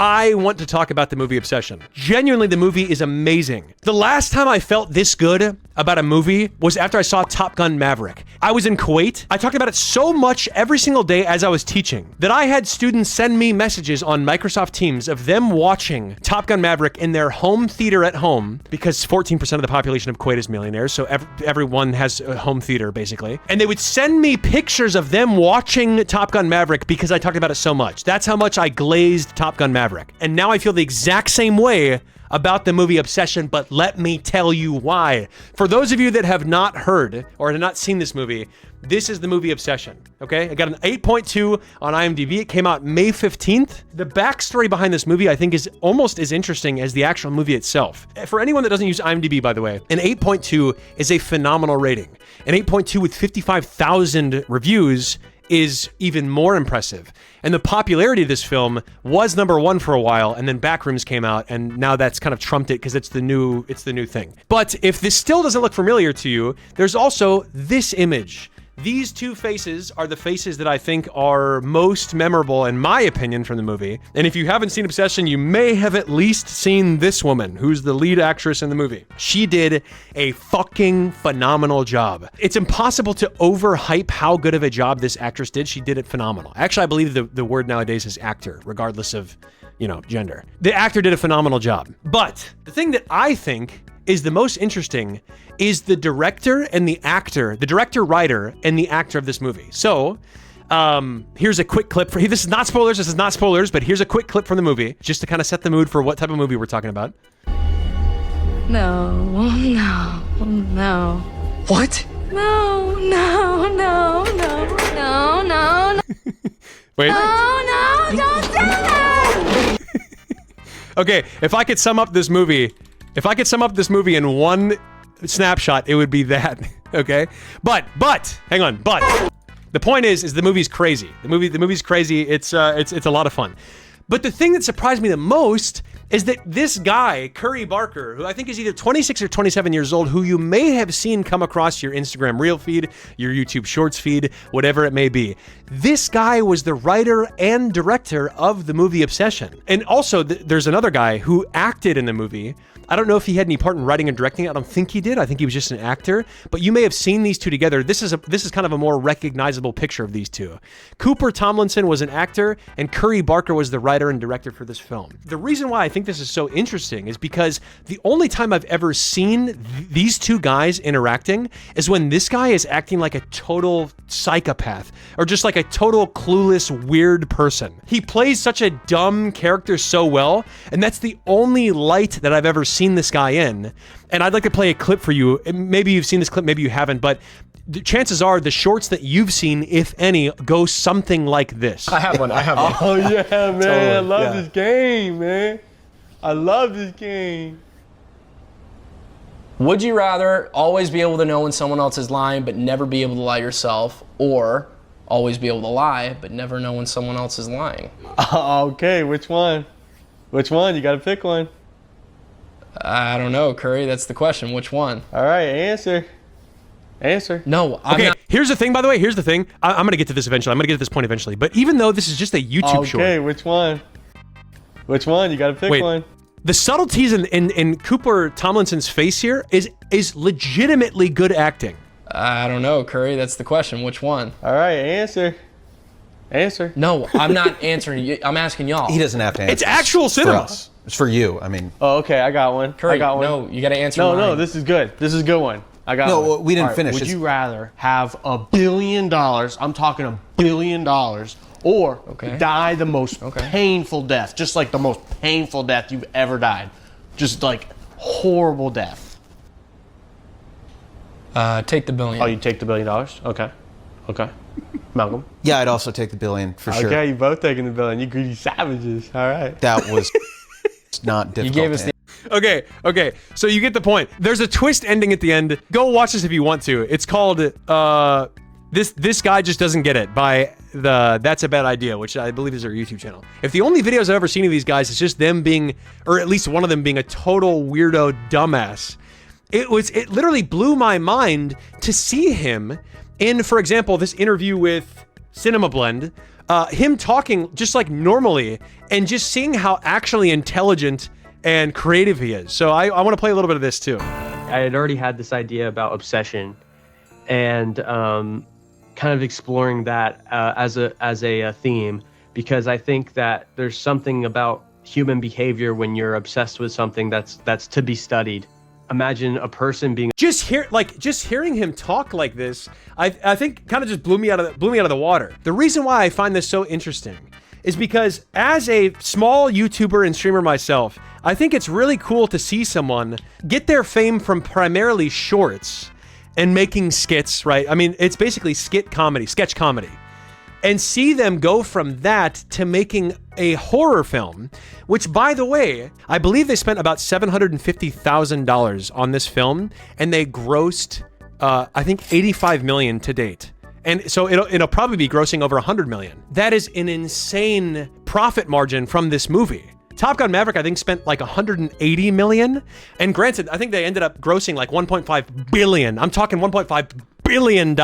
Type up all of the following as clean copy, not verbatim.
I want to talk about the movie Obsession. Genuinely, the movie is amazing. The last time I felt this good about a movie was after I saw Top Gun Maverick. I was in Kuwait. I talked about it so much every single day as I was teaching that I had students send me messages on Microsoft Teams of them watching Top Gun Maverick in their home theater at home, because 14% of the population of Kuwait is millionaires, so everyone has a home theater, basically. And they would send me pictures of them watching Top Gun Maverick because I talked about it so much. That's how much I glazed Top Gun Maverick. And now I feel the exact same way about the movie Obsession, but let me tell you why. For those of you that have not heard or have not seen this movie, this is the movie Obsession, okay? I got an 8.2 on IMDb. It came out May 15th. The backstory behind this movie, I think, is almost as interesting as the actual movie itself. For anyone that doesn't use IMDb, by the way, an 8.2 is a phenomenal rating. An 8.2 with 55,000 reviews is even more impressive. And the popularity of this film was #1 for a while, and then Backrooms came out, and now that's kind of trumped it because it's the new thing. But if this still doesn't look familiar to you, there's also this image. These two faces are the faces that I think are most memorable, in my opinion, from the movie. And if you haven't seen Obsession, you may have at least seen this woman, who's the lead actress in the movie. She did a fucking phenomenal job. It's impossible to overhype how good of a job this actress did. She did it phenomenal. Actually, I believe the word nowadays is actor, regardless of, gender. The actor did a phenomenal job. But the thing that I think is the most interesting is the director and the actor, the director, writer, and the actor of this movie. So, here's a quick clip this is not spoilers, but here's a quick clip from the movie, just to kind of set the mood for what type of movie we're talking about. No. What? No. Wait. No, don't do it! Okay, if I could sum up this movie in one snapshot, it would be that, okay? But, hang on, the point is the movie's crazy. The movie's crazy. It's a lot of fun. But the thing that surprised me the most is that this guy, Curry Barker, who I think is either 26 or 27 years old, who you may have seen come across your Instagram Reel feed, your YouTube Shorts feed, whatever it may be. This guy was the writer and director of the movie Obsession. And also, there's another guy who acted in the movie. I don't know if he had any part in writing and directing it. I don't think he did. I think he was just an actor. But you may have seen these two together. This is kind of a more recognizable picture of these two. Cooper Tomlinson was an actor, and Curry Barker was the writer and director for this film. The reason why I think this is so interesting is because the only time I've ever seen these two guys interacting is when this guy is acting like a total psychopath, or just like a total clueless, weird person. He plays such a dumb character so well, and that's the only light that I've ever seen this guy in. And I'd like to play a clip for you. Maybe you've seen this clip, maybe you haven't, but the chances are the shorts that you've seen, if any, go something like this. I have one. Oh yeah, man. Totally, I love yeah. this game, man. I love this game. Would you rather always be able to know when someone else is lying but never be able to lie yourself, or always be able to lie but never know when someone else is lying? Okay, which one? Which one? You gotta pick one. I don't know, Curry. That's the question. Which one? All right, answer. No, I'm Okay, not. here's the thing, by the way. Here's the thing. I'm going to get to this eventually. I'm going to get to this point eventually. But even though this is just a YouTube short. Okay, which one? Which one? You gotta pick Wait. one. The subtleties in Cooper Tomlinson's face here is legitimately good acting. I don't know, Curry. That's the question. Which one? All right, answer. No, I'm not answering you. I'm asking y'all. He doesn't have to answer. It's actual for cinema. us. It's for you. I mean, Oh, okay, I got one. Curry, I got one. no, you got to answer No, mine. this is good. This is a good one. I got one. no, we didn't All right, finish. Would It's- you rather have $1 billion? I'm talking $1 billion, or Okay. die the most Okay. painful death, just like the most painful death you've ever died, just like horrible death. Take the billion. Oh, you take the $1 billion? Okay. Malcolm. Yeah, I'd also take the billion for sure. Okay, you both taking the $1 billion. You greedy savages. All right. That was not difficult. You gave us to the Okay, so you get the point. There's a twist ending at the end. Go watch this if you want to. It's called This Guy Just Doesn't Get It by That's a Bad Idea, which I believe is their YouTube channel. If the only videos I've ever seen of these guys is just them being, or at least one of them being, a total weirdo dumbass, it literally blew my mind to see him in, for example, this interview with Cinema Blend, him talking just like normally and just seeing how actually intelligent and creative he is. So I want to play a little bit of this too. I had already had this idea about obsession and kind of exploring that as a theme, because I think that there's something about human behavior when you're obsessed with something that's to be studied. Imagine a person being just hearing him talk like this, I think kind of just blew me out of the water. The reason why I find this so interesting is because as a small YouTuber and streamer myself, I think it's really cool to see someone get their fame from primarily shorts and making skits, right? I mean, it's basically sketch comedy, and see them go from that to making a horror film, which, by the way, I believe they spent about $750,000 on this film, and they grossed, I think, $85 million to date. And so it'll probably be grossing over $100 million. That is an insane profit margin from this movie. Top Gun Maverick, I think, spent like $180 million. And granted, I think they ended up grossing like $1.5 billion. I'm talking $1.5 billion.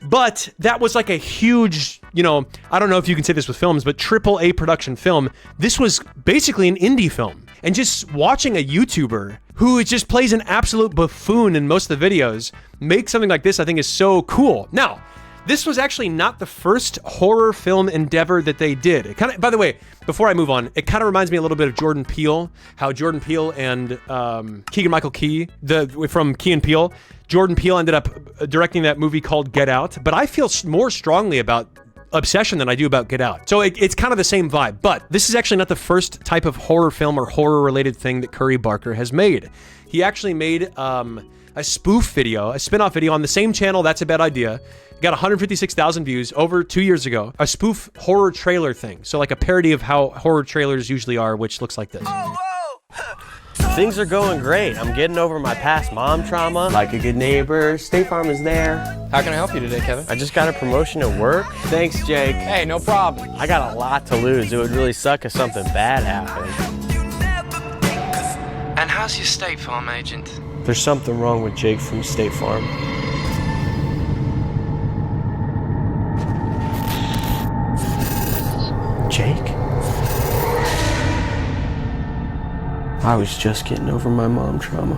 But that was like a huge, I don't know if you can say this with films, but AAA production film. This was basically an indie film. And just watching a YouTuber who just plays an absolute buffoon in most of the videos make something like this, I think, is so cool. Now, this was actually not the first horror film endeavor that they did. It kind of, by the way, before I move on, it kind of reminds me a little bit of Jordan Peele, how Jordan Peele and Keegan-Michael Key, from Key and Peele, Jordan Peele ended up directing that movie called Get Out, but I feel more strongly about Obsession than I do about Get Out. So it's kind of the same vibe, but this is actually not the first type of horror film or horror-related thing that Curry Barker has made. He actually made a spoof video, a spin-off video on the same channel, That's a Bad Idea. Got 156,000 views over 2 years ago. A spoof horror trailer thing. So like a parody of how horror trailers usually are, which looks like this. Things are going great. I'm getting over my past mom trauma. Like a good neighbor, State Farm is there. How can I help you today, Kevin? I just got a promotion at work. Thanks, Jake. Hey, no problem. I got a lot to lose. It would really suck if something bad happened. And how's your State Farm agent? There's something wrong with Jake from State Farm. Jake? I was just getting over my mom trauma.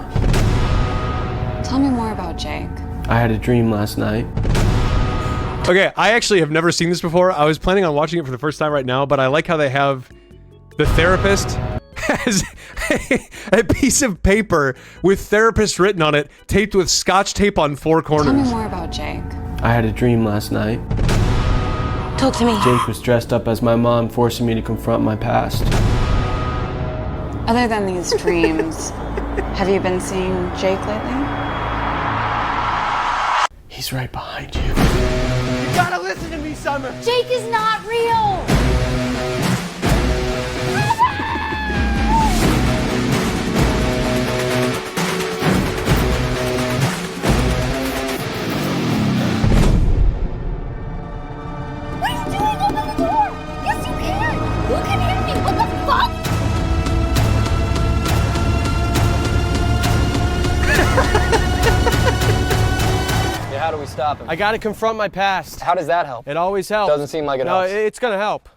Tell me more about Jake. I had a dream last night. Okay, I actually have never seen this before. I was planning on watching it for the first time right now, but I like how they have the therapist has a piece of paper with therapist written on it, taped with scotch tape on four corners. Tell me more about Jake. I had a dream last night. Talk to me. Jake was dressed up as my mom, forcing me to confront my past. Other than these dreams, have you been seeing Jake lately? He's right behind you. You gotta listen to me, Summer. Jake is not real! What are you doing? Open the door! Yes, you can! You can hit me! What the fuck? Yeah, how do we stop him? I gotta confront my past. How does that help? It always helps. Doesn't seem like it helps. No, it's gonna help.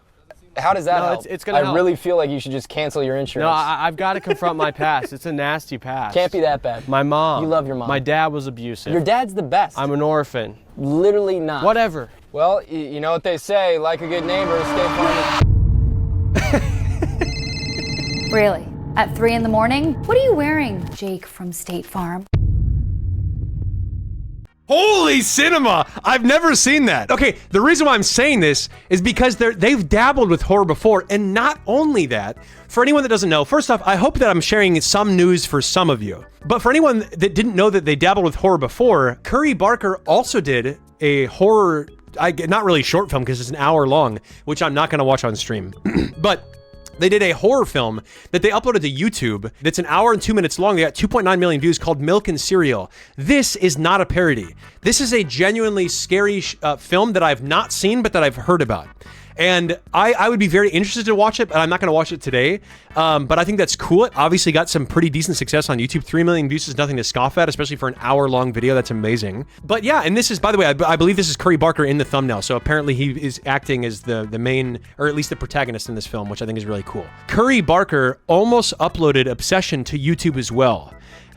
How does that No, help? it's gonna I help. really feel like you should just cancel your insurance. No, I've gotta confront my past. It's a nasty past. Can't be that bad. My mom. You love your mom. My dad was abusive. Your dad's the best. I'm an orphan. Literally not. Whatever. Well, you know what they say, like a good neighbor, State Farm. Really? At 3 in the morning? What are you wearing, Jake from State Farm? Holy cinema! I've never seen that. Okay, the reason why I'm saying this is because they've dabbled with horror before, and not only that, for anyone that doesn't know, first off, I hope that I'm sharing some news for some of you. But for anyone that didn't know that they dabbled with horror before, Curry Barker also did a horror, not really short film because it's an hour long, which I'm not gonna watch on stream, but they did a horror film that they uploaded to YouTube that's an hour and 2 minutes long. They got 2.9 million views called Milk and Cereal. This is not a parody. This is a genuinely scary film that I've not seen, but that I've heard about. And I would be very interested to watch it, but I'm not going to watch it today. But I think that's cool. It obviously got some pretty decent success on YouTube. 3 million views is nothing to scoff at, especially for an hour-long video. That's amazing. But yeah, and this is, by the way, I believe this is Curry Barker in the thumbnail. So apparently he is acting as the main, or at least the protagonist in this film, which I think is really cool. Curry Barker almost uploaded Obsession to YouTube as well.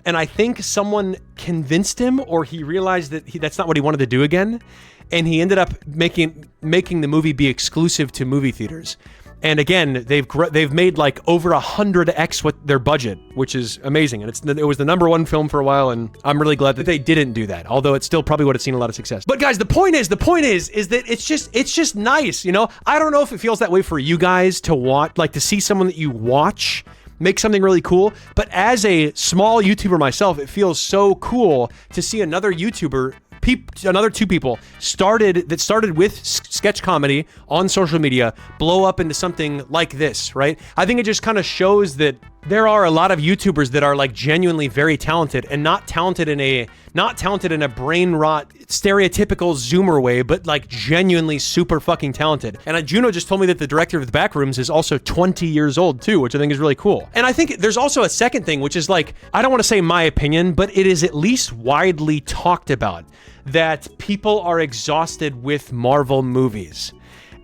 And I think someone convinced him, or he realized that that's not what he wanted to do again. And he ended up making the movie be exclusive to movie theaters. And again, they've made like over 100x what their budget, which is amazing. And it was the #1 film for a while, and I'm really glad that they didn't do that. Although it still probably would have seen a lot of success. But guys, the point is that it's just nice, you know? I don't know if it feels that way for you guys to watch, like to see someone that you watch make something really cool. But as a small YouTuber myself, it feels so cool to see another YouTuber, another two people started with sketch comedy on social media blow up into something like this, right? I think it just kind of shows that there are a lot of YouTubers that are like genuinely very talented, and not talented in a brain rot stereotypical Zoomer way, but like genuinely super fucking talented. And Juno just told me that the director of the Backrooms is also 20 years old too, which I think is really cool. And I think there's also a second thing, which is like, I don't want to say my opinion, but it is at least widely talked about that people are exhausted with Marvel movies.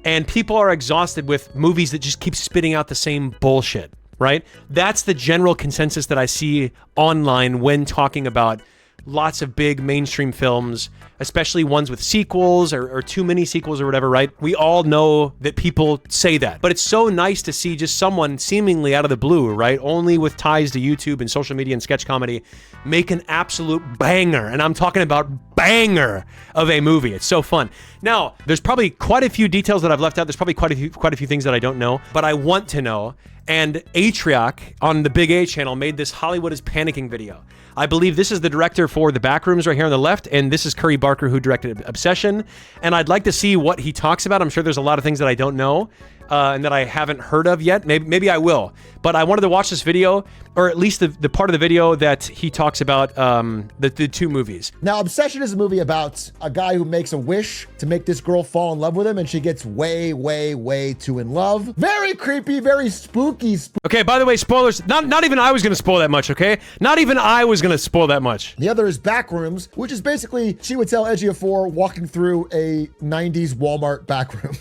And people are exhausted with movies that just keep spitting out the same bullshit. Right? That's the general consensus that I see online when talking about lots of big mainstream films, especially ones with sequels or too many sequels or whatever, right? We all know that people say that, but it's so nice to see just someone seemingly out of the blue, right? Only with ties to YouTube and social media and sketch comedy, make an absolute banger. And I'm talking about banger of a movie. It's so fun. Now, there's probably quite a few details that I've left out. There's probably quite a few things that I don't know, but I want to know. And Atrioc on the Big A channel made this Hollywood is Panicking video. I believe this is the director for The Backrooms right here on the left, and this is Curry Barker who directed Obsession. And I'd like to see what he talks about. I'm sure there's a lot of things that I don't know and that I haven't heard of yet. Maybe I will. But I wanted to watch this video, or at least the part of the video that he talks about the two movies. Now, Obsession is a movie about a guy who makes a wish to make this girl fall in love with him, and she gets way, way, way too in love. Very creepy, very spooky. Okay, by the way, spoilers. Not even I was going to spoil that much, okay? Not even I was going to spoil that much. The other is Backrooms, which is basically Chiwetel Ejiofor walking through a 90s Walmart backroom.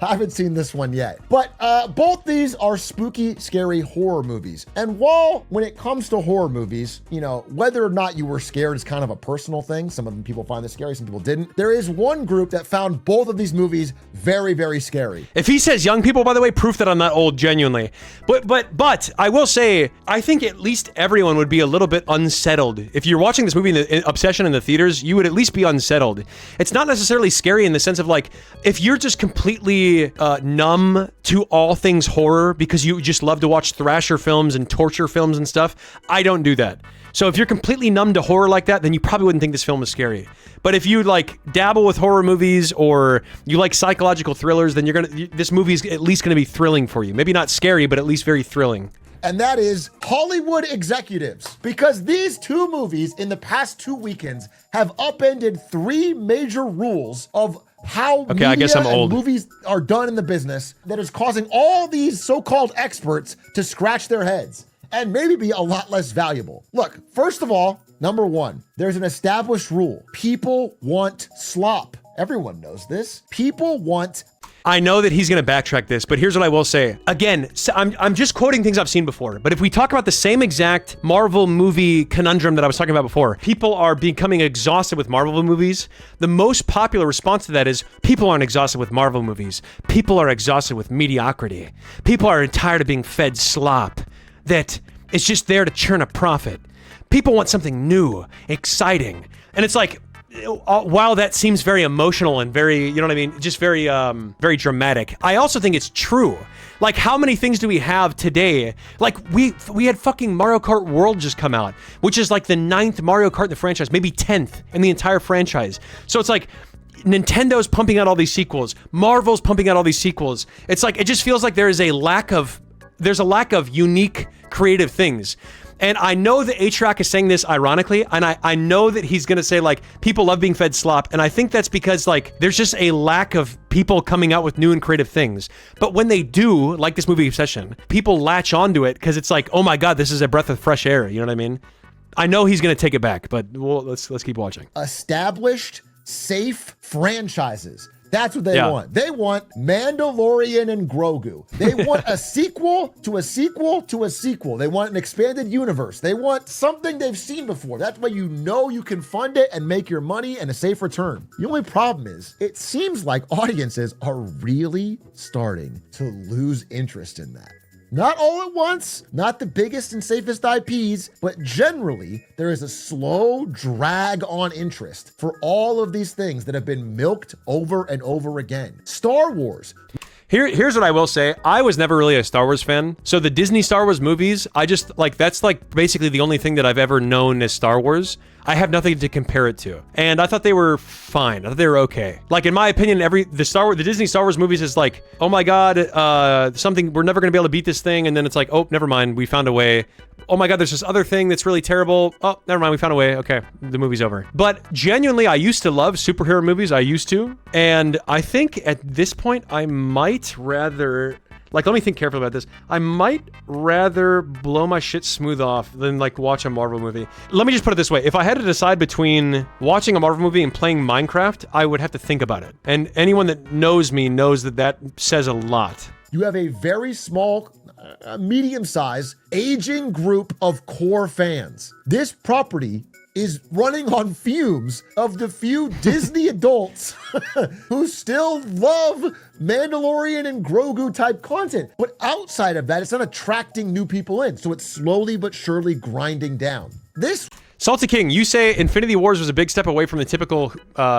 I haven't seen this one yet. But both these are spooky, scary horror movies. And while when it comes to horror movies, you know, whether or not you were scared is kind of a personal thing. Some of them people find this scary, some people didn't. There is one group that found both of these movies very, very scary. If he says young people, by the way, proof that I'm not old, genuinely. But I will say, I think at least everyone would be a little bit unsettled. If you're watching this movie in Obsession in the theaters, you would at least be unsettled. It's not necessarily scary in the sense of like, if you're just completely numb to all things horror because you just love to watch thrasher films and torture films and stuff, I don't do that. So if you're completely numb to horror like that, then you probably wouldn't think this film is scary. But if you like dabble with horror movies or you like psychological thrillers, then this movie is at least gonna be thrilling for you. Maybe not scary, but at least very thrilling. And that is Hollywood Executives. Because these two movies in the past 2 weekends have upended 3 major rules of how media I guess I'm old. And movies are done in the business that is causing all these so-called experts to scratch their heads and maybe be a lot less valuable. Look, first of all, number 1, there's an established rule. People want slop. Everyone knows this. People want... I know that he's going to backtrack this, but here's what I will say. Again, I'm just quoting things I've seen before, but if we talk about the same exact Marvel movie conundrum that I was talking about before, people are becoming exhausted with Marvel movies. The most popular response to that is, people aren't exhausted with Marvel movies. People are exhausted with mediocrity. People are tired of being fed slop that is just there to churn a profit. People want something new, exciting. And it's like, while that seems very emotional and very, you know what I mean, just very, very dramatic, I also think it's true. Like, how many things do we have today? Like, we had fucking Mario Kart World just come out, which is like the 9th Mario Kart in the franchise, maybe 10th in the entire franchise. So it's like, Nintendo's pumping out all these sequels. Marvel's pumping out all these sequels. It's like, it just feels like there's a lack of unique creative things. And I know that A-Track is saying this ironically, and I know that he's gonna say like, people love being fed slop, and I think that's because like, there's just a lack of people coming out with new and creative things. But when they do, like this movie Obsession, people latch onto it because it's like, oh my God, this is a breath of fresh air, you know what I mean? I know he's gonna take it back, but let's keep watching. Established, safe franchises. That's what they want. They want Mandalorian and Grogu. They want a sequel to a sequel to a sequel. They want an expanded universe. They want something they've seen before. That's why you know you can fund it and make your money and a safe return. The only problem is, it seems like audiences are really starting to lose interest in that. Not all at once, not the biggest and safest IPs, but generally, there is a slow drag on interest for all of these things that have been milked over and over again. Star Wars. Here's what I will say. I was never really a Star Wars fan. So the Disney Star Wars movies, I just like, that's like basically the only thing that I've ever known as Star Wars. I have nothing to compare it to. And I thought they were fine. I thought they were okay. Like in my opinion, the Disney Star Wars movies is like, oh my God, we're never gonna be able to beat this thing. And then it's like, oh, never mind, we found a way. Oh my God, there's this other thing that's really terrible. Oh, never mind, we found a way. Okay, the movie's over. But genuinely, I used to love superhero movies. I used to. And I think at this point, I might rather, like, let me think carefully about this. I might rather blow my shit smooth off than like watch a Marvel movie. Let me just put it this way. If I had to decide between watching a Marvel movie and playing Minecraft, I would have to think about it. And anyone that knows me knows that that says a lot. You have a very small, medium-sized, aging group of core fans. This property is running on fumes of the few Disney adults who still love Mandalorian and Grogu type content. But outside of that, it's not attracting new people in. So it's slowly but surely grinding down. This Salty King, you say Infinity Wars was a big step away from the typical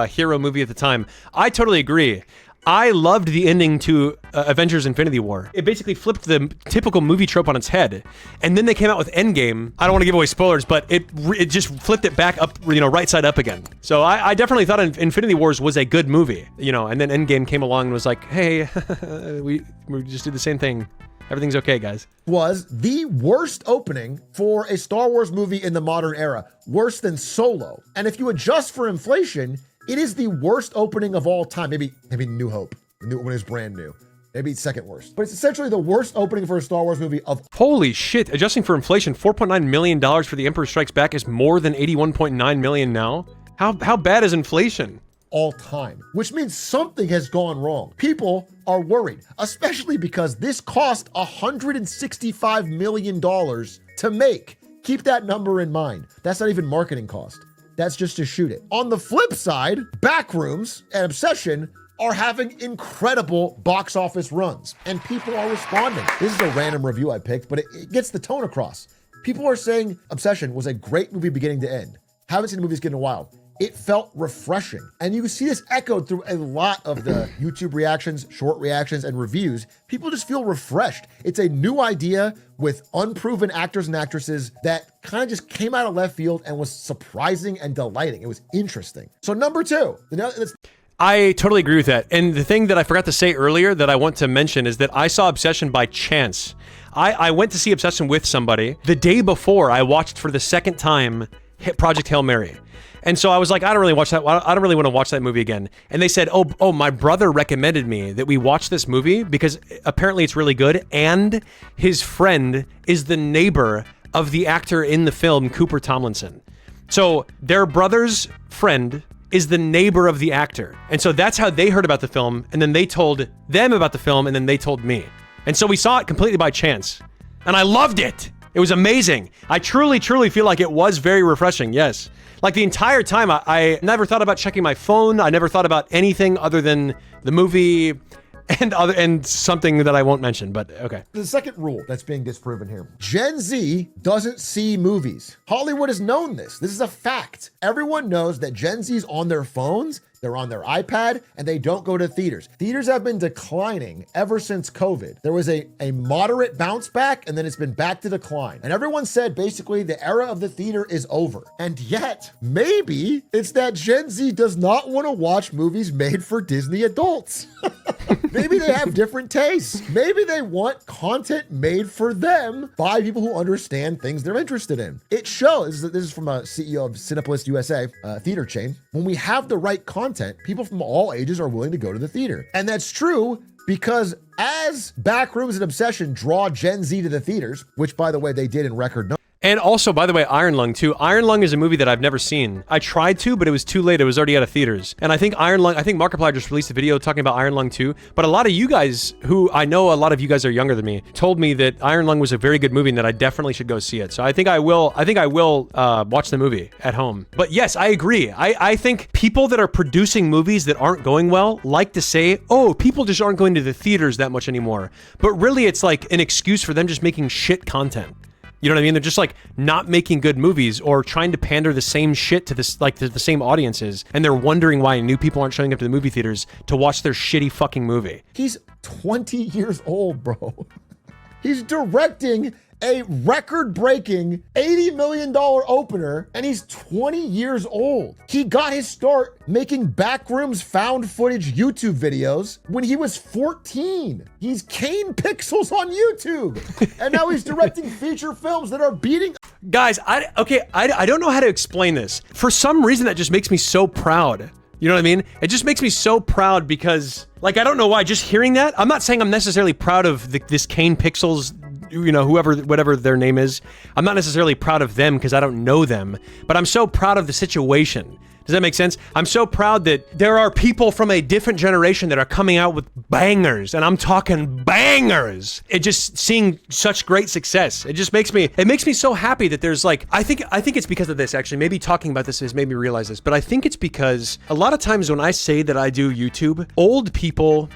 hero movie at the time. I totally agree. I loved the ending to Avengers Infinity War. It basically flipped the typical movie trope on its head. And then they came out with Endgame. I don't want to give away spoilers, but it just flipped it back up, right side up again. So I definitely thought Infinity Wars was a good movie, and then Endgame came along and was like, hey, we just did the same thing. Everything's okay, guys. Was the worst opening for a Star Wars movie in the modern era. Worse than Solo. And if you adjust for inflation, it is the worst opening of all time. Maybe New Hope, when it was brand new. Maybe it's second worst. But it's essentially the worst opening for a Star Wars movie of... Holy shit. Adjusting for inflation, $4.9 million for The Empire Strikes Back is more than $81.9 million now? How bad is inflation? All time. Which means something has gone wrong. People are worried, especially because this cost $165 million to make. Keep that number in mind. That's not even marketing cost. That's just to shoot it. On the flip side, Backrooms and Obsession are having incredible box office runs, and people are responding. This is a random review I picked, but it gets the tone across. People are saying Obsession was a great movie beginning to end. Haven't seen the movie in a while. It felt refreshing. And you can see this echoed through a lot of the YouTube reactions, short reactions, and reviews. People just feel refreshed. It's a new idea with unproven actors and actresses that kind of just came out of left field and was surprising and delighting. It was interesting. So number two, I totally agree with that. And the thing that I forgot to say earlier that I want to mention is that I saw Obsession by chance. I went to see Obsession with somebody. The day before, I watched for the second time Project Hail Mary. And so I was like, I don't really want to watch that movie again. And they said, oh, my brother recommended me that we watch this movie because apparently it's really good. And his friend is the neighbor of the actor in the film, Cooper Tomlinson. So their brother's friend is the neighbor of the actor. And so that's how they heard about the film. And then they told them about the film. And then they told me. And so we saw it completely by chance. And I loved it. It was amazing. I truly, truly feel like it was very refreshing. Yes. Like the entire time, I never thought about checking my phone. I never thought about anything other than the movie and something that I won't mention, but okay. The second rule that's being disproven here. Gen Z doesn't see movies. Hollywood has known this. This is a fact. Everyone knows that Gen Z's on their phones, they're on their iPad, and they don't go to theaters. Theaters have been declining ever since COVID. There was a moderate bounce back, and then it's been back to decline. And everyone said basically the era of the theater is over. And yet, maybe it's that Gen Z does not want to watch movies made for Disney adults. Maybe they have different tastes. Maybe they want content made for them by people who understand things they're interested in. It shows, this is from a CEO of Cinepolis USA, theater chain. When we have the right content, people from all ages are willing to go to the theater. And that's true because as Backrooms and Obsession draw Gen Z to the theaters, which by the way, they did in record numbers. And also, by the way, Iron Lung too. Iron Lung is a movie that I've never seen. I tried to, but it was too late. It was already out of theaters. And I think Markiplier just released a video talking about Iron Lung 2. But a lot of you guys, who I know a lot of you guys are younger than me, told me that Iron Lung was a very good movie and that I definitely should go see it. So I think I will watch the movie at home. But yes, I agree. I think people that are producing movies that aren't going well like to say, oh, people just aren't going to the theaters that much anymore. But really, it's like an excuse for them just making shit content. You know what I mean? They're just like not making good movies or trying to pander the same shit to this, like the same audiences. And they're wondering why new people aren't showing up to the movie theaters to watch their shitty fucking movie. He's 20 years old, bro. He's directing a record-breaking $80 million opener, and he's 20 years old. He got his start making Backrooms found footage YouTube videos when he was 14. He's Kane Pixels on YouTube, and now he's directing feature films that are beating... Guys, I don't know how to explain this. For some reason, that just makes me so proud. You know what I mean? It just makes me so proud because, like, I don't know why. Just hearing that, I'm not saying I'm necessarily proud of this Kane Pixels, you know, whatever their name is. I'm not necessarily proud of them because I don't know them, but I'm so proud of the situation. Does that make sense? I'm so proud that there are people from a different generation that are coming out with bangers, and I'm talking bangers. It just seeing such great success. It just makes me so happy that there's like, I think it's because of this actually. Maybe talking about this has made me realize this, but I think it's because a lot of times when I say that I do YouTube, old people,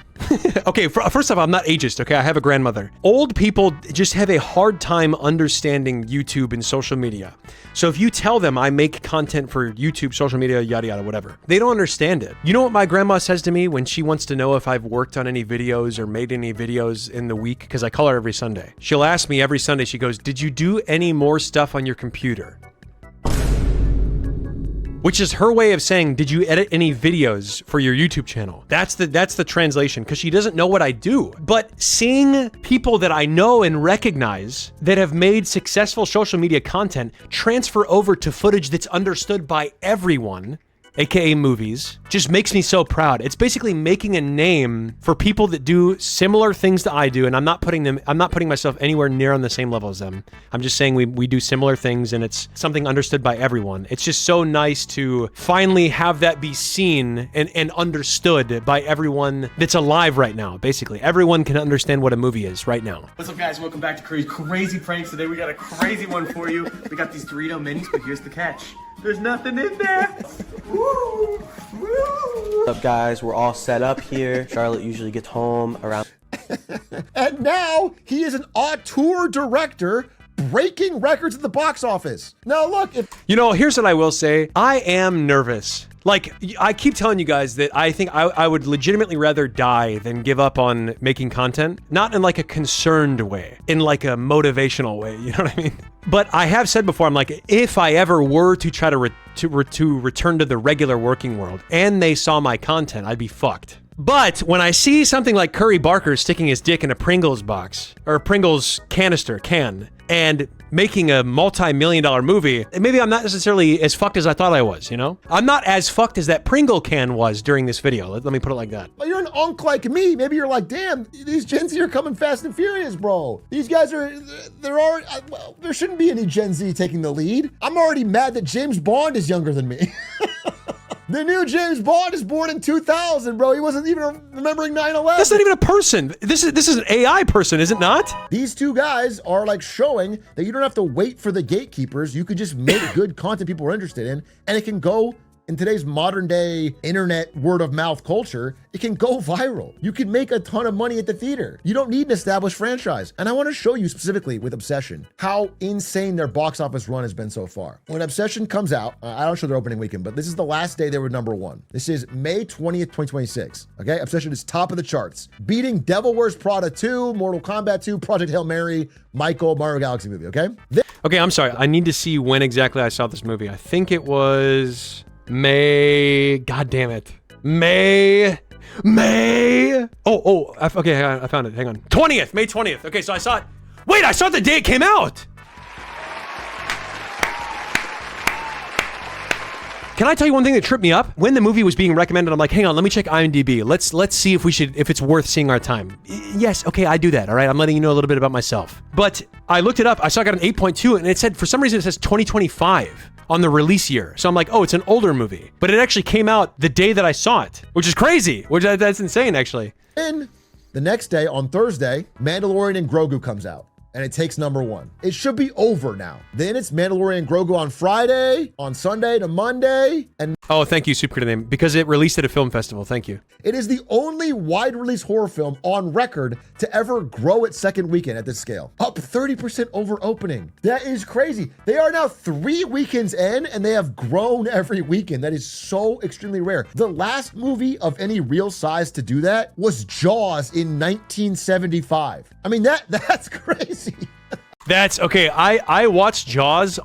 okay, first off, I'm not ageist, okay? I have a grandmother. Old people just have a hard time understanding YouTube and social media. So if you tell them I make content for YouTube, social media, yada, yada, whatever, they don't understand it. You know what my grandma says to me when she wants to know if I've worked on any videos or made any videos in the week? Because I call her every Sunday. She'll ask me every Sunday, she goes, did you do any more stuff on your computer? Which is her way of saying, did you edit any videos for your YouTube channel? That's the translation, because she doesn't know what I do. But seeing people that I know and recognize that have made successful social media content transfer over to footage that's understood by everyone, aka movies, just makes me so proud. It's basically making a name for people that do similar things that I do, and I'm not putting myself anywhere near on the same level as them. I'm just saying we do similar things, and it's something understood by everyone. It's just so nice to finally have that be seen and understood by everyone that's alive right now. Basically, everyone can understand what a movie is right now. What's up, guys? Welcome back to Crazy Pranks. Today we got a crazy one for you. We got these Dorito minis, but here's the catch. There's nothing in there. Woo! Woo! What's up, guys? We're all set up here. Charlotte usually gets home around... And now he is an auteur director breaking records at the box office. Now look, you know, here's what I will say. I am nervous. Like, I keep telling you guys that I think I would legitimately rather die than give up on making content. Not in like a concerned way, in like a motivational way, you know what I mean? But I have said before, I'm like, if I ever were to try to return to the regular working world and they saw my content, I'd be fucked. But when I see something like Curry Barker sticking his dick in a Pringles box, or a Pringles can, and making a multi-million-dollar movie, maybe I'm not necessarily as fucked as I thought I was, you know? I'm not as fucked as that Pringle can was during this video. Let me put it like that. Well, you're an unk like me. Maybe you're like, damn, these Gen Z are coming fast and furious, bro. These guys are, well, there shouldn't be any Gen Z taking the lead. I'm already mad that James Bond is younger than me. The new James Bond is born in 2000, bro. He wasn't even remembering 9/11. That's not even a person. This is an AI person, is it not? These two guys are like showing that you don't have to wait for the gatekeepers. You could just make good content people are interested in, and it can go, in today's modern day internet word of mouth culture, it can go viral. You can make a ton of money at the theater. You don't need an established franchise. And I want to show you specifically with Obsession how insane their box office run has been so far. When Obsession comes out, I don't show their opening weekend, but this is the last day they were #1. This is May 20th, 2026. Okay, Obsession is top of the charts, beating Devil Wears Prada 2, Mortal Kombat 2, Project Hail Mary, Michael, Mario Galaxy movie, okay? Okay, I'm sorry. I need to see when exactly I saw this movie. I think it was May, god damn it. May May. Okay, hang on, I found it. Hang on. 20th, May 20th. Okay, so I saw it. Wait, I saw it the day it came out. Can I tell you one thing that tripped me up? When the movie was being recommended, I'm like, hang on, let me check IMDb. Let's see if it's worth seeing our time. Yes, okay, I do that, all right? I'm letting you know a little bit about myself. But I looked it up, I saw it got an 8.2, and it said, for some reason, it says 2025 on the release year. So I'm like, oh, it's an older movie. But it actually came out the day that I saw it, which is crazy, that's insane, actually. And the next day, on Thursday, Mandalorian and Grogu comes out. And it takes number 1. It should be over now. Then it's Mandalorian Grogu on Friday, on Sunday to Monday, and oh, thank you, Super Name, because it released at a film festival. Thank you. It is the only wide-release horror film on record to ever grow its second weekend at this scale. Up 30% over opening. That is crazy. They are now 3 weekends in, and they have grown every weekend. That is so extremely rare. The last movie of any real size to do that was Jaws in 1975. I mean, that's crazy. That's okay. I watched Jaws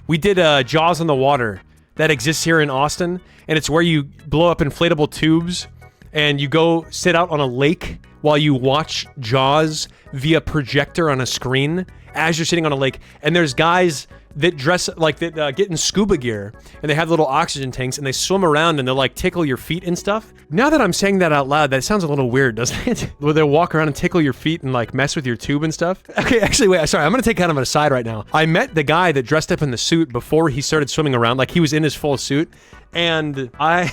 we did Jaws on the Water that exists here in Austin, and it's where you blow up inflatable tubes and you go sit out on a lake while you watch Jaws via projector on a screen as you're sitting on a lake. And there's guys that dress like that, get in scuba gear, and they have little oxygen tanks, and they swim around and they'll like tickle your feet and stuff. Now that I'm saying that out loud, that sounds a little weird, doesn't it? Where they'll walk around and tickle your feet and like mess with your tube and stuff. Okay, actually, wait, sorry, I'm gonna take kind of an aside right now. I met the guy that dressed up in the suit before he started swimming around, like he was in his full suit, and I'm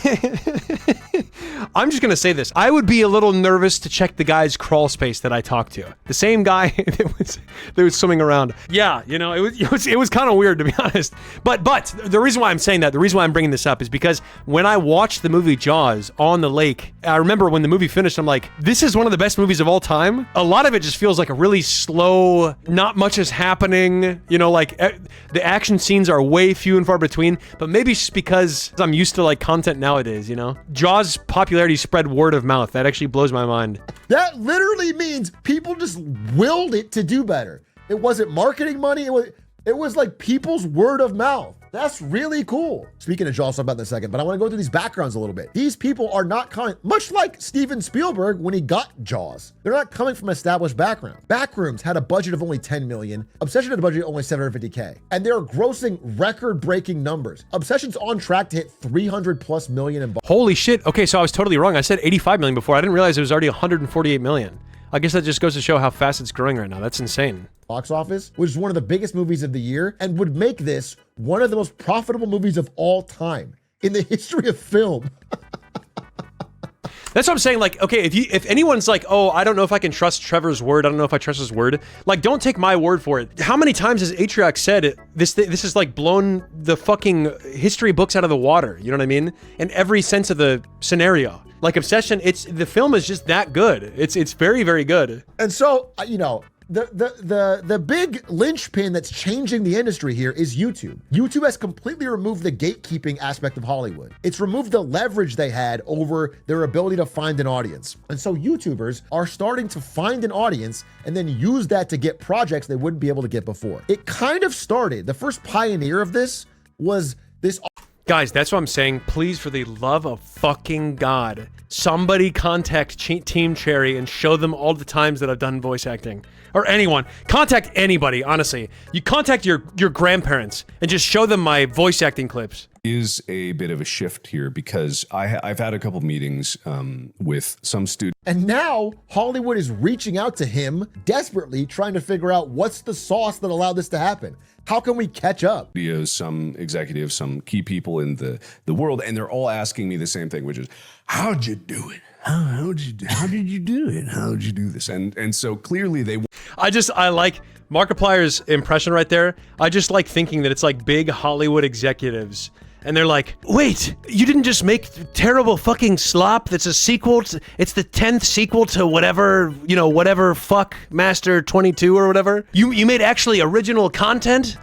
just gonna say this. I would be a little nervous to check the guy's crawl space that I talked to. The same guy that was swimming around. Yeah, you know, it was kind of weird, to be honest. But the reason why I'm saying that, the reason why I'm bringing this up is because when I watched the movie Jaws on the lake, I remember when the movie finished, I'm like, this is one of the best movies of all time. A lot of it just feels like a really slow, not much is happening. You know, like the action scenes are way few and far between, but maybe it's just because I'm used to like content nowadays, you know? Jaws popularity spread word of mouth. That actually blows my mind. That literally means people just willed it to do better. It wasn't marketing money. It was like people's word of mouth. That's really cool. Speaking of Jaws, I'll talk about that in a second, but I want to go through these backgrounds a little bit. These people are not coming, much like Steven Spielberg when he got Jaws. They're not coming from an established background. Backrooms had a budget of only 10 million. Obsession had a budget of only 750K. And they're grossing record-breaking numbers. Obsession's on track to hit 300 plus million in Holy shit. Okay, so I was totally wrong. I said 85 million before. I didn't realize it was already 148 million. I guess that just goes to show how fast it's growing right now. That's insane. Box office, which is one of the biggest movies of the year and would make this one of the most profitable movies of all time in the history of film. That's what I'm saying. Like, okay, if anyone's like, oh, I don't know if I can trust Trevor's word, I don't know if I trust his word, like, don't take my word for it. How many times has Atriox said this is like blown the fucking history books out of the water? You know what I mean? In every sense of the scenario. Like Obsession, the film is just that good. It's very, very good. And so, you know, the big linchpin that's changing the industry here is YouTube. YouTube has completely removed the gatekeeping aspect of Hollywood. It's removed the leverage they had over their ability to find an audience. And so YouTubers are starting to find an audience and then use that to get projects they wouldn't be able to get before. It kind of started, the first pioneer of this was this. Guys, that's what I'm saying. Please, for the love of fucking God, somebody contact Team Cherry and show them all the times that I've done voice acting. Or anyone. Contact anybody, honestly. You contact your grandparents and just show them my voice acting clips. Is a bit of a shift here because I've had a couple meetings with some students. And now Hollywood is reaching out to him desperately, trying to figure out what's the sauce that allowed this to happen. How can we catch up? Some executives, some key people in the world, and they're all asking me the same thing, which is, how'd you do it? How did you do it? How'd you do this? And so clearly they. I like Markiplier's impression right there. I just like thinking that it's like big Hollywood executives. And they're like, wait, you didn't just make terrible fucking slop that's a sequel it's the 10th sequel to whatever, you know, whatever fuck Master 22 or whatever. You made actually original content?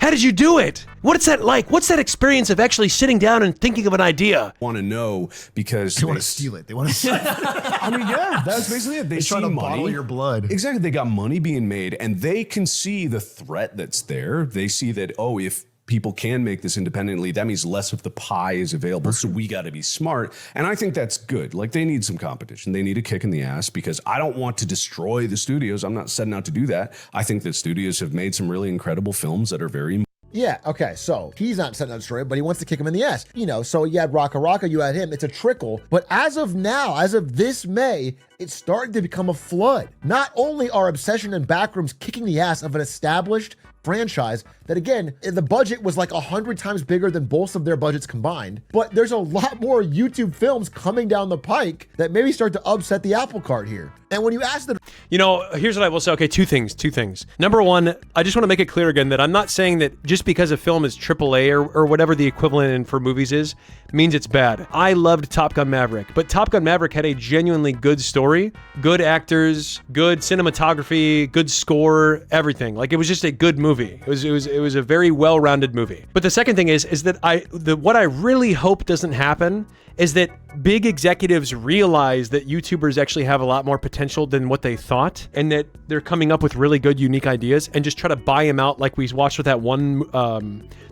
How did you do it? What's that like? What's that experience of actually sitting down and thinking of an idea? Want to know because they want to steal it. They want to steal it. I mean, yeah, that's basically it. They try to bottle your blood. Exactly. They got money being made and they can see the threat that's there. They see that, oh, if people can make this independently, that means less of the pie is available. So we got to be smart. And I think that's good. Like, they need some competition. They need a kick in the ass, because I don't want to destroy the studios. I'm not setting out to do that. I think that studios have made some really incredible films that are very... Yeah, okay, so he's not setting out straight, but he wants to kick him in the ass. You know, so you had Raka, you had him. It's a trickle. But as of now, as of this May, it's starting to become a flood. Not only are Obsession and Backrooms kicking the ass of an established franchise that, again, the budget was like 100 times bigger than both of their budgets combined, but there's a lot more YouTube films coming down the pike that maybe start to upset the apple cart here. And when you ask them... You know, here's what I will say. Okay, two things. Number one, I just want to make it clear again that I'm not saying that just because a film is AAA or whatever the equivalent for movies is, means it's bad. I loved Top Gun Maverick, but Top Gun Maverick had a genuinely good story, good actors, good cinematography, good score, everything. Like, it was just a good movie. It was a very well-rounded movie. But the second thing is that what I really hope doesn't happen is that big executives realize that YouTubers actually have a lot more potential than what they thought, and that they're coming up with really good, unique ideas, and just try to buy them out, like we watched with that one,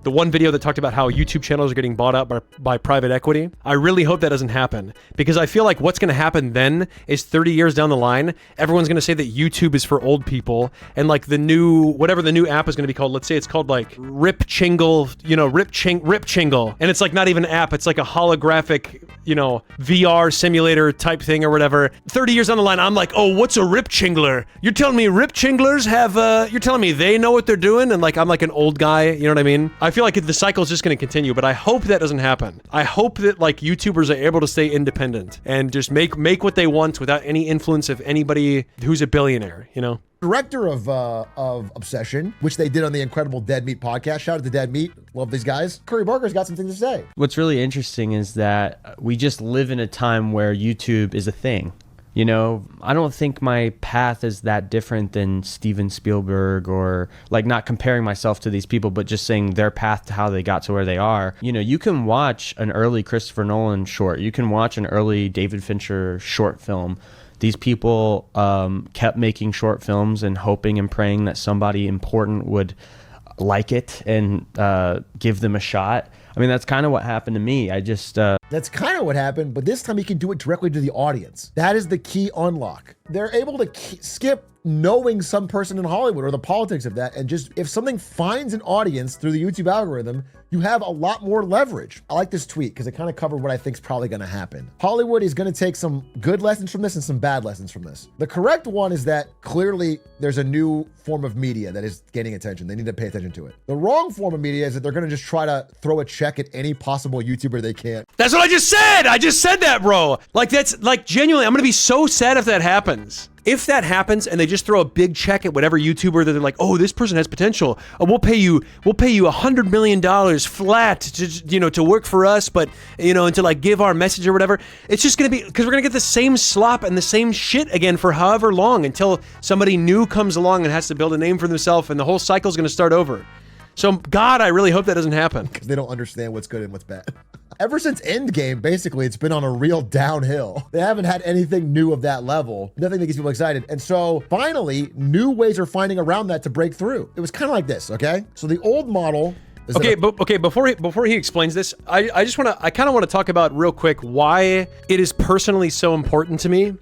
the one video that talked about how YouTube channels are getting bought out by private equity. I really hope that doesn't happen, because I feel like what's going to happen then is 30 years down the line, everyone's going to say that YouTube is for old people, and like whatever the new app is going to be called, let's say it's called like Rip Chingle, Rip Chingle, and it's like not even an app, it's like a holographic, VR simulator type thing or whatever. 30 years down the line, I'm like, oh, what's a Rip Chingler? You're telling me Rip Chinglers you're telling me they know what they're doing? And like, I'm like an old guy, you know what I mean? I feel like the cycle is just going to continue, but I hope that doesn't happen. I hope that like YouTubers are able to stay independent and just make what they want without any influence of anybody who's a billionaire, Director of Obsession, which they did on the Incredible Dead Meat podcast. Shout out to Dead Meat. Love these guys. Curry Barker's got something to say. What's really interesting is that we just live in a time where YouTube is a thing. I don't think my path is that different than Steven Spielberg, or like, not comparing myself to these people, but just saying their path to how they got to where they are. You can watch an early Christopher Nolan short. You can watch an early David Fincher short film. These people kept making short films and hoping and praying that somebody important would like it and give them a shot. I mean, that's kind of what happened to me. That's kind of what happened, but this time you can do it directly to the audience. That is the key unlock. They're able to skip knowing some person in Hollywood or the politics of that, and just, if something finds an audience through the YouTube algorithm, you have a lot more leverage. I like this tweet because it kind of covered what I think is probably going to happen. Hollywood is going to take some good lessons from this and some bad lessons from this. The correct one is that clearly there's a new form of media that is gaining attention. They need to pay attention to it. The wrong form of media is that they're going to just try to throw a check at any possible YouTuber they can. That's what I just said. I just said that, bro. Like, that's like, genuinely, I'm going to be so sad if that happens. If that happens and they just throw a big check at whatever YouTuber that they're like, oh, this person has potential. Oh, we'll pay you $100 million flat to work for us, but and to like give our message or whatever. It's just gonna be, because we're gonna get the same slop and the same shit again for however long, until somebody new comes along and has to build a name for themselves, and the whole cycle's gonna start over. So God, I really hope that doesn't happen. Because they don't understand what's good and what's bad. Ever since Endgame, basically, it's been on a real downhill. They haven't had anything new of that level. Nothing that gets people excited. And so finally, new ways are finding around that to break through. It was kind of like this, okay? So the old model is before he explains this, I kind of want to talk about real quick why it is personally so important to me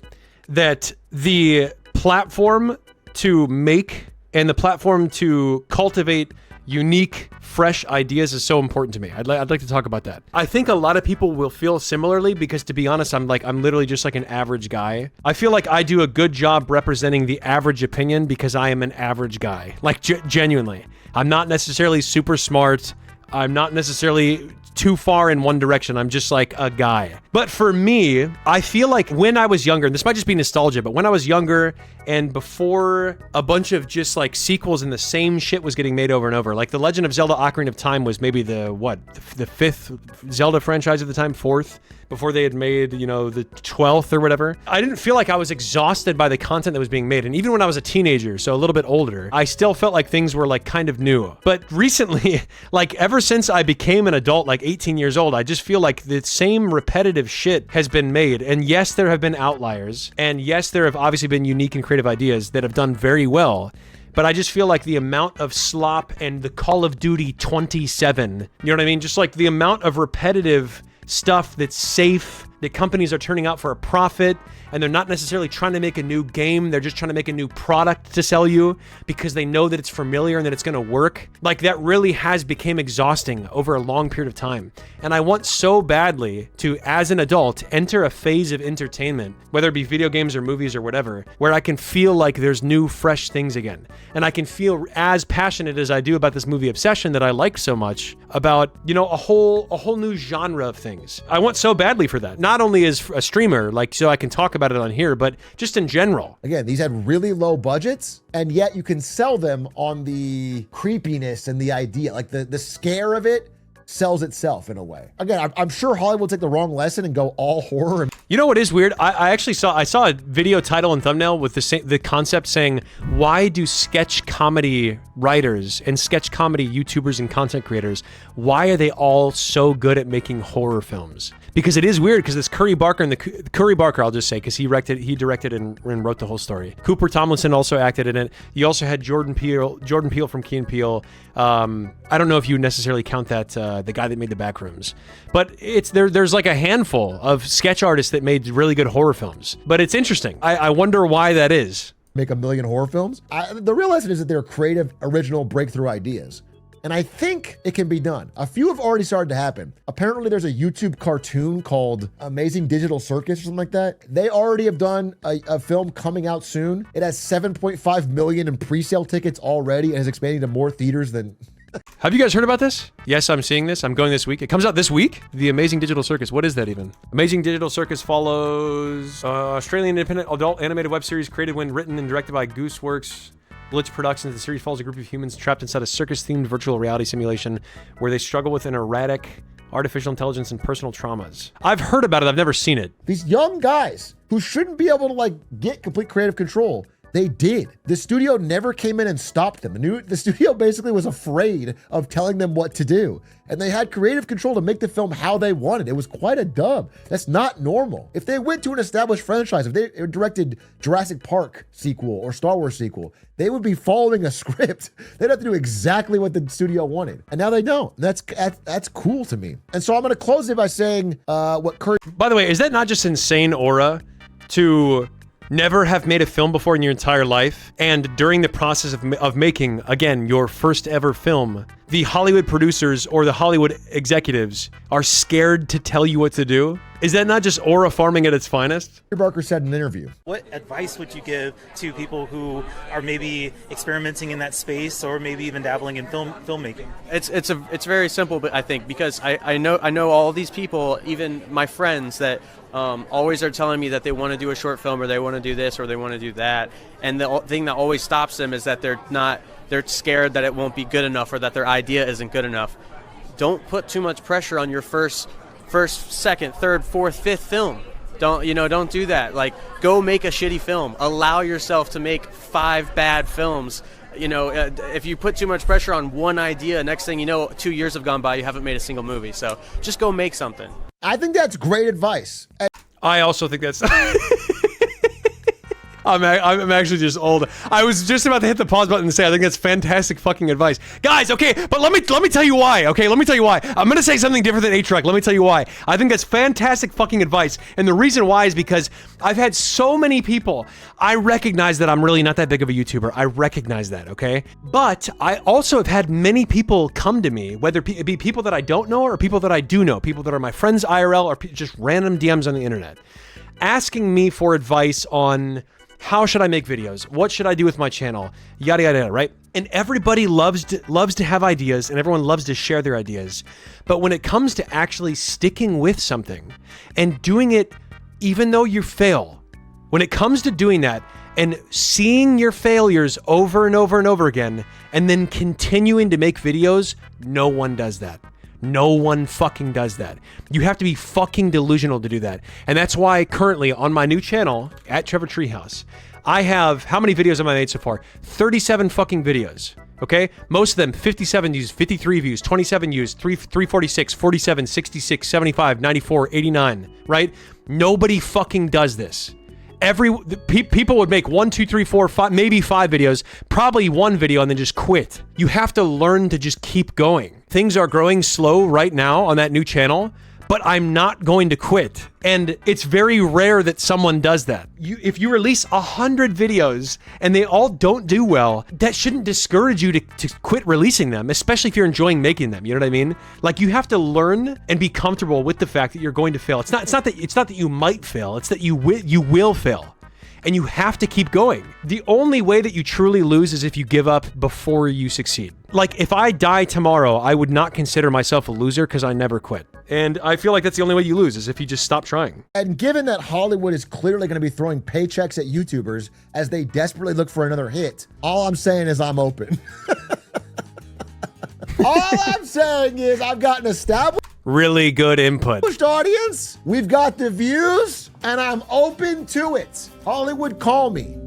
that the platform to make and the platform to cultivate unique, fresh ideas is so important to me. I'd like to talk about that. I think a lot of people will feel similarly, because to be honest, I'm literally just like an average guy. I feel like I do a good job representing the average opinion because I am an average guy. Like, genuinely. I'm not necessarily super smart. I'm not necessarily too far in one direction. I'm just like a guy. But for me, I feel like when I was younger, and this might just be nostalgia, but when I was younger and before a bunch of just like sequels and the same shit was getting made over and over, like The Legend of Zelda Ocarina of Time was maybe the fifth Zelda franchise at the time, fourth, before they had made, the 12th or whatever. I didn't feel like I was exhausted by the content that was being made. And even when I was a teenager, so a little bit older, I still felt like things were like kind of new. But recently, like ever since I became an adult, like 18 years old, I just feel like the same repetitive shit has been made. And yes, there have been outliers. And yes, there have obviously been unique and creative ideas that have done very well. but I just feel like the amount of slop and the Call of Duty 27, you know what I mean? Just like the amount of repetitive stuff that's safe, that companies are turning out for a profit, and they're not necessarily trying to make a new game, they're just trying to make a new product to sell you because they know that it's familiar and that it's gonna work. Like, that really has become exhausting over a long period of time. And I want so badly to, as an adult, enter a phase of entertainment, whether it be video games or movies or whatever, where I can feel like there's new, fresh things again. And I can feel as passionate as I do about this movie Obsession that I like so much about, you know, a whole new genre of things. I want so badly for that. Not only as a streamer, like, so I can talk about it on here, but just in general. Again, these had really low budgets, and yet you can sell them on the creepiness and the idea, like the scare of it sells itself in a way. Again, I'm sure Hollywood will take the wrong lesson and go all horror. You know what is weird? I actually saw a video title and thumbnail with the concept saying, why do sketch comedy writers and sketch comedy YouTubers and content creators, why are they all so good at making horror films? Because it is weird, because this Curry Barker, I'll just say, because he directed and wrote the whole story. Cooper Tomlinson also acted in it. You also had Jordan Peele from Key and Peele. I don't know if you necessarily count that the guy that made The Backrooms, but there's like a handful of sketch artists that made really good horror films. But it's interesting. I wonder why that is. Make a million horror films. The real lesson is that they're creative, original, breakthrough ideas. And I think it can be done. A few have already started to happen. Apparently there's a YouTube cartoon called Amazing Digital Circus or something like that. They already have done a film coming out soon. It has 7.5 million in pre-sale tickets already and is expanding to more theaters than... Have you guys heard about this? Yes, I'm seeing this. I'm going this week. It comes out this week. The Amazing Digital Circus. What is that even? Amazing Digital Circus follows Australian independent adult animated web series created when written and directed by Gooseworks Blitz Productions. The series follows a group of humans trapped inside a circus-themed virtual reality simulation where they struggle with an erratic artificial intelligence and personal traumas. I've heard about it. I've never seen it. These young guys who shouldn't be able to like get complete creative control, they did. The studio never came in and stopped them. The studio basically was afraid of telling them what to do. And they had creative control to make the film how they wanted. It was quite a dub. That's not normal. If they went to an established franchise, if they directed Jurassic Park sequel or Star Wars sequel, they would be following a script. They'd have to do exactly what the studio wanted. And now they don't. That's cool to me. And so I'm gonna close it by saying what Curry... By the way, is that not just insane aura to never have made a film before in your entire life, and during the process of making, again, your first ever film, the Hollywood producers or the Hollywood executives are scared to tell you what to do? Is that not just aura farming at its finest? Barker said in an interview. What advice would you give to people who are maybe experimenting in that space or maybe even dabbling in filmmaking? It's very simple, but I think because I know all these people, even my friends that always are telling me that they want to do a short film or they want to do this or they want to do that, and the thing that always stops them is that they're scared that it won't be good enough or that their idea isn't good enough. Don't put too much pressure on your first, second, third, fourth, fifth film. Don't do that. Like, go make a shitty film. Allow yourself to make 5 bad films. If you put too much pressure on one idea, next thing you know, 2 years have gone by, you haven't made a single movie. So just go make something. I think that's great advice. I also think that's... I'm actually just old. I was just about to hit the pause button and say I think that's fantastic fucking advice. Guys, okay, but let me tell you why, okay? Let me tell you why. I'm gonna say something different than A-Truck. Let me tell you why. I think that's fantastic fucking advice. And the reason why is because I've had so many people. I recognize that I'm really not that big of a YouTuber. I recognize that, okay? But I also have had many people come to me, whether it be people that I don't know or people that I do know, people that are my friends IRL or just random DMs on the internet, asking me for advice on how should I make videos? What should I do with my channel? Yada, yada, yada, right? And everybody loves to have ideas and everyone loves to share their ideas. But when it comes to actually sticking with something and doing it even though you fail, when it comes to doing that and seeing your failures over and over and over again and then continuing to make videos, no one does that. No one fucking does that. You have to be fucking delusional to do that. And that's why currently on my new channel, at Trevor Treehouse, I have, how many videos have I made so far? 37 fucking videos, okay? Most of them 57 views, 53 views, 27 views, 346, 47, 66, 75, 94, 89, right? Nobody fucking does this. People would make 1, 2, 3, 4, 5, maybe 5 videos, probably one video, and then just quit. You have to learn to just keep going. Things are growing slow right now on that new channel, but I'm not going to quit. And it's very rare that someone does that. If you release 100 videos and they all don't do well, that shouldn't discourage you to quit releasing them, especially if you're enjoying making them. You know what I mean? Like, you have to learn and be comfortable with the fact that you're going to fail. It's not that you might fail. It's that you will fail. And you have to keep going. The only way that you truly lose is if you give up before you succeed. Like, if I die tomorrow, I would not consider myself a loser because I never quit. And I feel like that's the only way you lose, is if you just stop trying. And given that Hollywood is clearly going to be throwing paychecks at YouTubers as they desperately look for another hit, all I'm saying is I'm open. All I'm saying is I've got an established Really good input. audience. We've got the views, and I'm open to it. Hollywood, call me.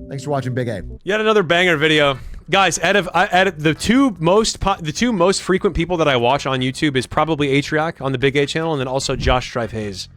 Thanks for watching Big A. Yet another banger video. Guys, out of the two most frequent people that I watch on YouTube is probably Atriac on the Big A channel, and then also Josh Strife Hayes.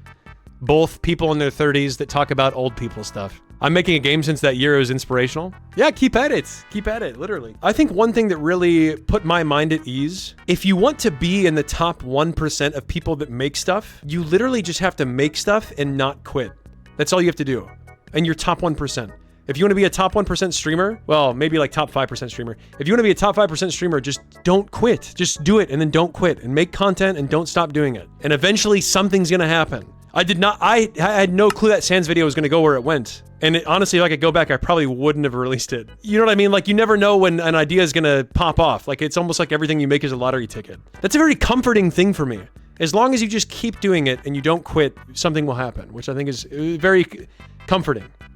Both people in their 30s that talk about old people stuff. I'm making a game since that year. It was inspirational. Yeah, keep at it. Keep at it, literally. I think one thing that really put my mind at ease, if you want to be in the top 1% of people that make stuff, you literally just have to make stuff and not quit. That's all you have to do. And you're top 1%. If you want to be a top 1% streamer, well, maybe like top 5% streamer. If you want to be a top 5% streamer, just don't quit. Just do it and then don't quit and make content and don't stop doing it. And eventually something's going to happen. I had no clue that Sans video was going to go where it went. And honestly, if I could go back, I probably wouldn't have released it. You know what I mean? Like, you never know when an idea is going to pop off. Like, it's almost like everything you make is a lottery ticket. That's a very comforting thing for me. As long as you just keep doing it and you don't quit, something will happen, which I think is very comforting.